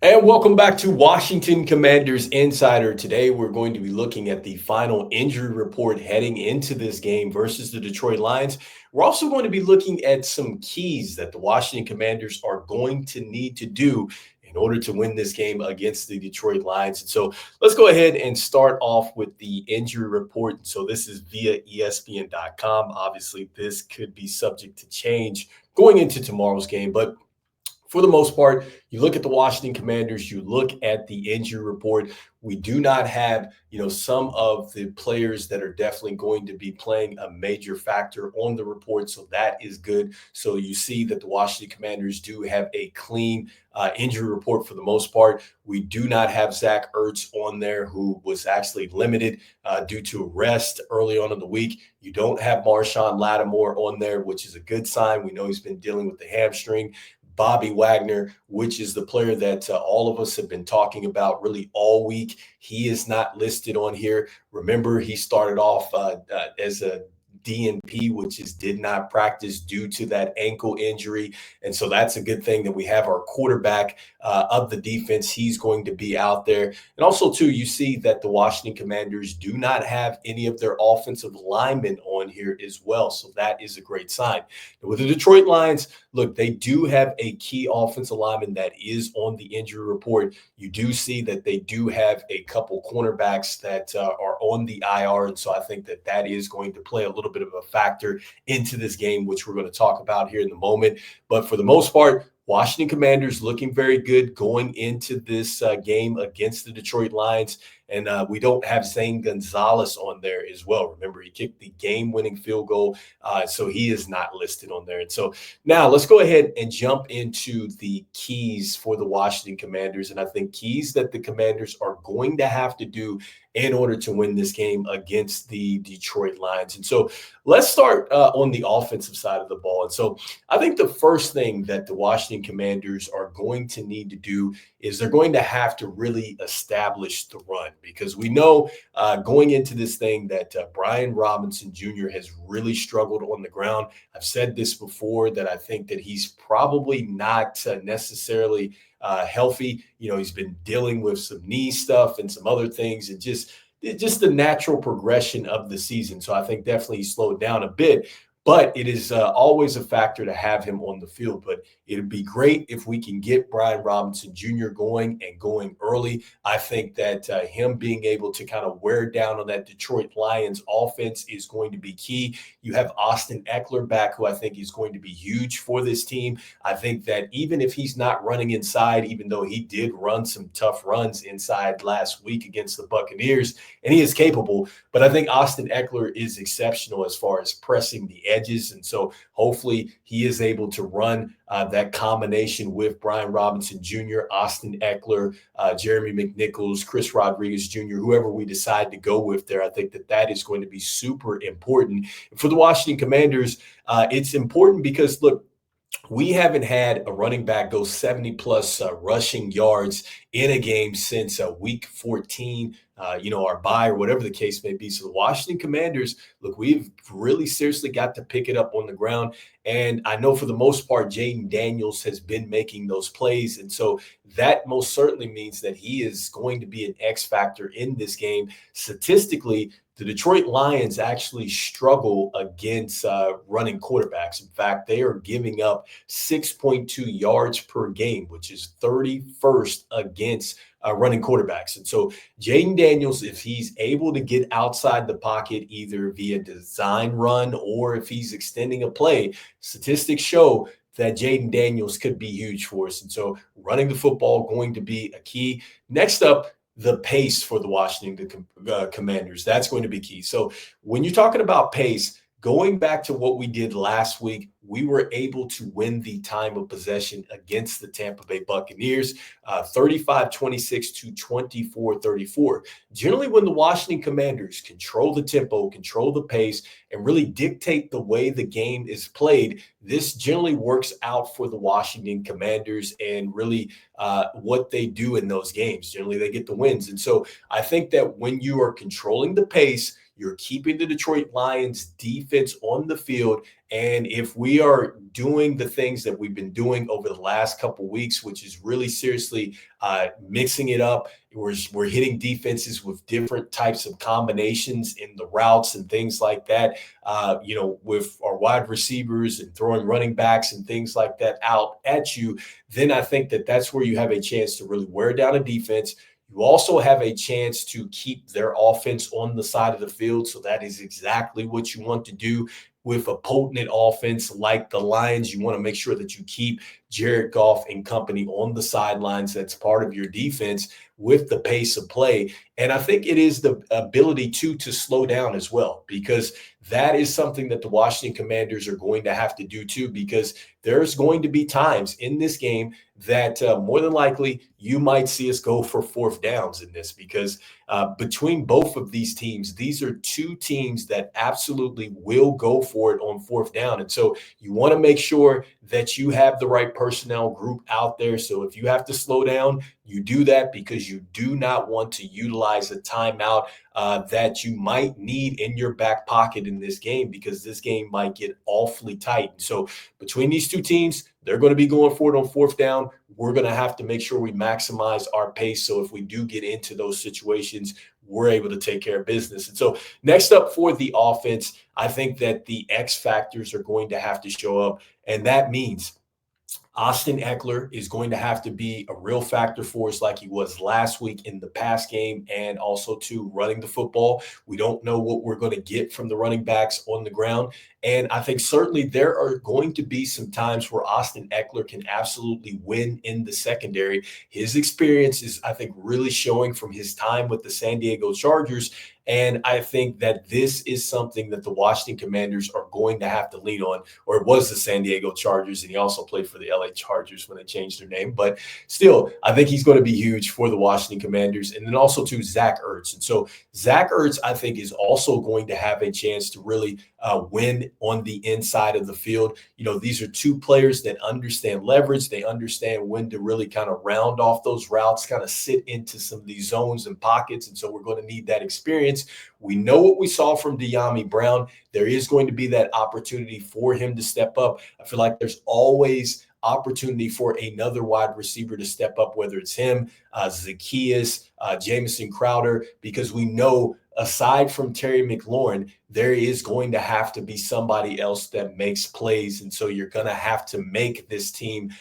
And welcome back to Washington Commanders Insider. Today, we're going to be looking at the final injury report heading into this game versus the Detroit Lions. We're also going to be looking at some keys that the Washington Commanders are going to need to do in order to win this game against the Detroit Lions. And so let's go ahead and start off with the injury report. So this is via ESPN.com. Obviously, this could be subject to change going into tomorrow's game, but for the most part, you look at the Washington Commanders, you look at the injury report. We do not have, some of the players that are definitely going to be playing a major factor on the report. So that is good. So you see that the Washington Commanders do have a clean injury report for the most part. We do not have Zach Ertz on there, who was actually limited due to rest early on in the week. You don't have Marshawn Lattimore on there, which is a good sign. We know he's been dealing with the hamstring. Bobby Wagner, which is the player that all of us have been talking about really all week. He is not listed on here. Remember, he started off as a DNP, which is did not practice due to that ankle injury. And so that's a good thing that we have our quarterback of the defense. He's going to be out there. And also, too, you see that the Washington Commanders do not have any of their offensive linemen on here as well. So that is a great sign. With the Detroit Lions, look, they do have a key offensive lineman that is on the injury report. You do see that they do have a couple cornerbacks that are on the IR. And so I think that that is going to play a little bit of a factor into this game, which we're going to talk about here in a moment. But for the most part, Washington Commanders looking very good going into this game against the Detroit Lions. And we don't have Zane Gonzalez on there as well. Remember, he kicked the game-winning field goal, so he is not listed on there. And so now let's go ahead and jump into the keys for the Washington Commanders. And I think keys that the Commanders are going to have to do in order to win this game against the Detroit Lions. And so let's start on the offensive side of the ball. And so I think the first thing that the Washington Commanders are going to need to do is they're going to have to really establish the run, because we know going into this thing that Brian Robinson Jr. has really struggled on the ground. I've said this before, that I think that he's probably not necessarily healthy. He's been dealing with some knee stuff and some other things, and just the natural progression of the season. So I think definitely he slowed down a bit. But it is always a factor to have him on the field. But it'd be great if we can get Brian Robinson Jr. going and going early. I think that him being able to kind of wear down on that Detroit Lions offense is going to be key. You have Austin Eckler back, who I think is going to be huge for this team. I think that even if he's not running inside, even though he did run some tough runs inside last week against the Buccaneers, and he is capable, but I think Austin Eckler is exceptional as far as pressing the edges. And so hopefully he is able to run that combination with Brian Robinson Jr., Austin Eckler, Jeremy McNichols, Chris Rodriguez Jr., whoever we decide to go with there. I think that that is going to be super important. For the Washington Commanders, it's important because, look, we haven't had a running back go 70 plus rushing yards in a game since week 14, our bye or whatever the case may be. So the Washington Commanders, look, we've really seriously got to pick it up on the ground. And I know for the most part, Jaden Daniels has been making those plays. And so that most certainly means that he is going to be an X factor in this game. Statistically, the Detroit Lions actually struggle against running quarterbacks. In fact, they are giving up 6.2 yards per game, which is 31st against running quarterbacks. And so Jaden Daniels, if he's able to get outside the pocket, either via design run or if he's extending a play, statistics show that Jaden Daniels could be huge for us. And so running the football going to be a key. Next up, the pace for the Washington Commanders. That's going to be key. So when you're talking about pace, going back to what we did last week, we were able to win the time of possession against the Tampa Bay Buccaneers, 35-26 to 24-34. Generally, when the Washington Commanders control the tempo, control the pace, and really dictate the way the game is played, this generally works out for the Washington Commanders and really what they do in those games. Generally, they get the wins. And so I think that when you are controlling the pace, You're keeping the Detroit Lions defense on the field. And if we are doing the things that we've been doing over the last couple weeks, which is really seriously mixing it up, we're hitting defenses with different types of combinations in the routes and things like that. With our wide receivers and throwing running backs and things like that out at you, then I think that that's where you have a chance to really wear down a defense. You also have a chance to keep their offense on the side of the field. So that is exactly what you want to do with a potent offense like the Lions. You want to make sure that you keep Jared Goff and company on the sidelines. That's part of your defense with the pace of play. And I think it is the ability to slow down as well, because that is something that the Washington Commanders are going to have to do too, because there's going to be times in this game that more than likely you might see us go for fourth downs in this, because between both of these teams, these are two teams that absolutely will go for it on fourth down. And so you want to make sure that you have the right personnel group out there. So if you have to slow down, you do that, because you do not want to utilize a timeout that you might need in your back pocket in this game, because this game might get awfully tight. So between these two teams, they're going to be going for it on fourth down. We're going to have to make sure we maximize our pace. So if we do get into those situations, we're able to take care of business. And so next up for the offense, I think that the X factors are going to have to show up. And that means Austin Eckler is going to have to be a real factor for us, like he was last week in the pass game, and also to running the football. We don't know what we're going to get from the running backs on the ground. And I think certainly there are going to be some times where Austin Eckler can absolutely win in the secondary. His experience is, I think, really showing from his time with the San Diego Chargers. And I think that this is something that the Washington Commanders are going to have to lean on, or it was the San Diego Chargers, and he also played for the LA Chargers when they changed their name. But still, I think he's going to be huge for the Washington Commanders. And then also to Zach Ertz. And so Zach Ertz, I think, is also going to have a chance to really win on the inside of the field. These are two players that understand leverage. They understand when to really kind of round off those routes, kind of sit into some of these zones and pockets. And so we're going to need that experience. We know what we saw from De'Ami Brown. There is going to be that opportunity for him to step up. I feel like there's always opportunity for another wide receiver to step up, whether it's him, Zacchaeus, Jamison Crowder, because we know aside from Terry McLaurin, there is going to have to be somebody else that makes plays. And so you're going to have to make this team,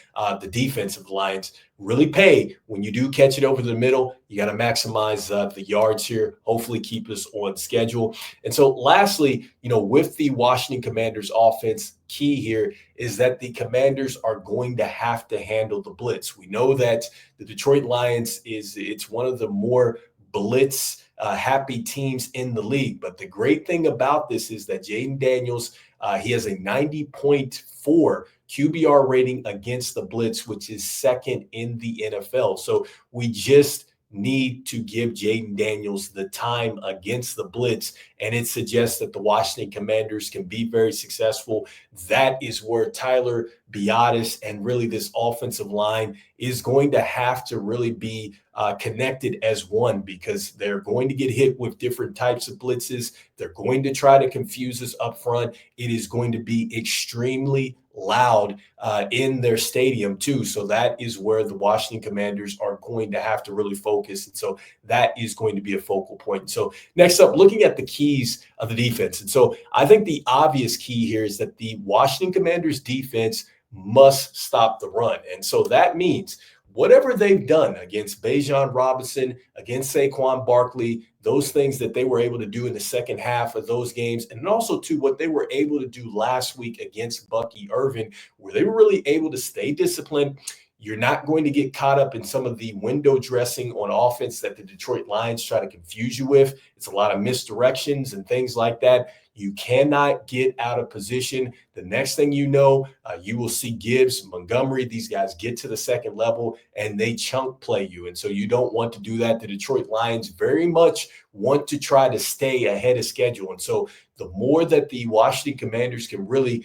the defensive Lions, really pay when you do catch it over the middle. You got to maximize the yards here, hopefully keep us on schedule. And so lastly, with the Washington Commanders offense, key here is that the Commanders are going to have to handle the blitz. We know that the Detroit Lions it's one of the more blitz happy teams in the league. But the great thing about this is that Jaden Daniels, he has a 90.4 QBR rating against the blitz, which is second in the NFL. So we just need to give Jaden Daniels the time against the blitz, and it suggests that the Washington Commanders can be very successful. That is where Tyler Biadasz and really this offensive line is going to have to really be connected as one, because they're going to get hit with different types of blitzes. They're going to try to confuse us up front. It is going to be extremely loud in their stadium too. So that is where the Washington Commanders are going to have to really focus. And so that is going to be a focal point. So next up, looking at the keys of the defense. And so I think the obvious key here is that the Washington Commanders defense must stop the run. And so that means whatever they've done against Bijan Robinson, against Saquon Barkley, those things that they were able to do in the second half of those games, and also to what they were able to do last week against Bucky Irvin, where they were really able to stay disciplined. You're not going to get caught up in some of the window dressing on offense that the Detroit Lions try to confuse you with. It's a lot of misdirections and things like that. You cannot get out of position. The next thing you know, you will see Gibbs, Montgomery, these guys get to the second level and they chunk play you. And so you don't want to do that. The Detroit Lions very much want to try to stay ahead of schedule. And so the more that the Washington Commanders can really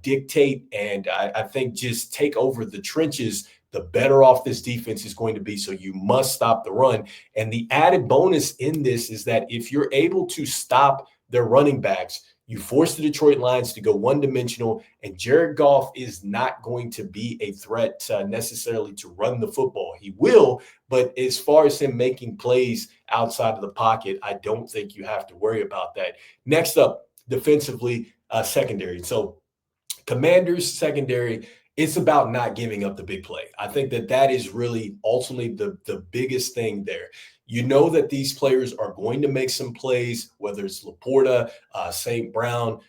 dictate and I think just take over the trenches, the better off this defense is going to be. So you must stop the run. And the added bonus in this is that if you're able to stop their running backs. You force the Detroit Lions to go one dimensional, and Jared Goff is not going to be a threat necessarily to run the football. He will, but as far as him making plays outside of the pocket, I don't think you have to worry about that. Next up, defensively, secondary. So Commanders secondary, it's about not giving up the big play. I think that that is really ultimately the biggest thing there. You know that these players are going to make some plays, whether it's Laporta, St. Brown,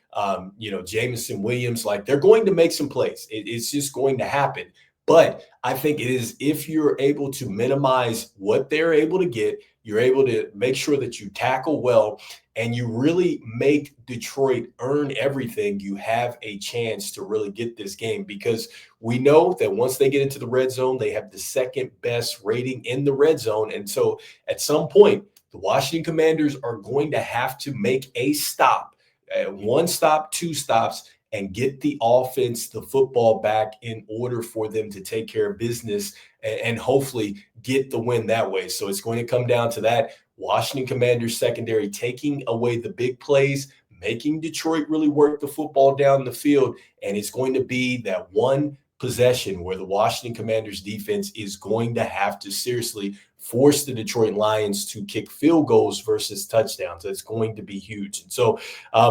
Jameson Williams, like they're going to make some plays. It's just going to happen. But I think it is if you're able to minimize what they're able to get, you're able to make sure that you tackle well and you really make Detroit earn everything, you have a chance to really get this game because we know that once they get into the red zone, they have the second best rating in the red zone. And so at some point, the Washington Commanders are going to have to make a stop, one stop, two stops, and get the offense, the football back in order for them to take care of business and hopefully get the win that way. So it's going to come down to that. Washington Commanders secondary taking away the big plays, making Detroit really work the football down the field. And it's going to be that one possession where the Washington Commanders defense is going to have to seriously force the Detroit Lions to kick field goals versus touchdowns. It's going to be huge. And so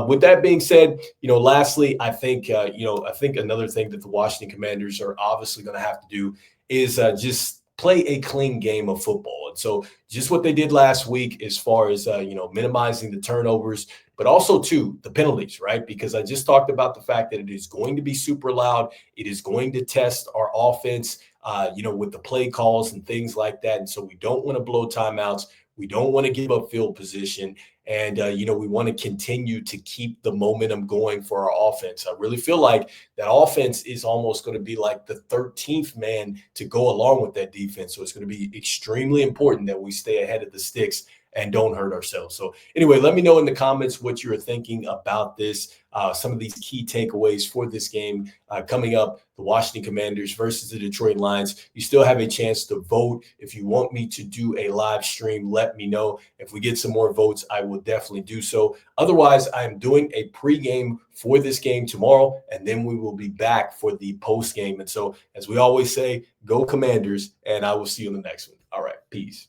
with that being said, lastly, I think another thing that the Washington Commanders are obviously going to have to do is just play a clean game of football. And so just what they did last week as far as, minimizing the turnovers, but also too the penalties, right? Because I just talked about the fact that it is going to be super loud. It is going to test our offense, with the play calls and things like that. And so we don't want to blow timeouts. We don't want to give up field position. And, we want to continue to keep the momentum going for our offense. I really feel like that offense is almost going to be like the 13th man to go along with that defense. So it's going to be extremely important that we stay ahead of the sticks and don't hurt ourselves. So anyway, let me know in the comments what you're thinking about this, some of these key takeaways for this game coming up, the Washington Commanders versus the Detroit Lions. You still have a chance to vote. If you want me to do a live stream, let me know. If we get some more votes, I will definitely do so. Otherwise, I'm doing a pregame for this game tomorrow, and then we will be back for the post game. And so, as we always say, go Commanders, and I will see you in the next one. All right, peace.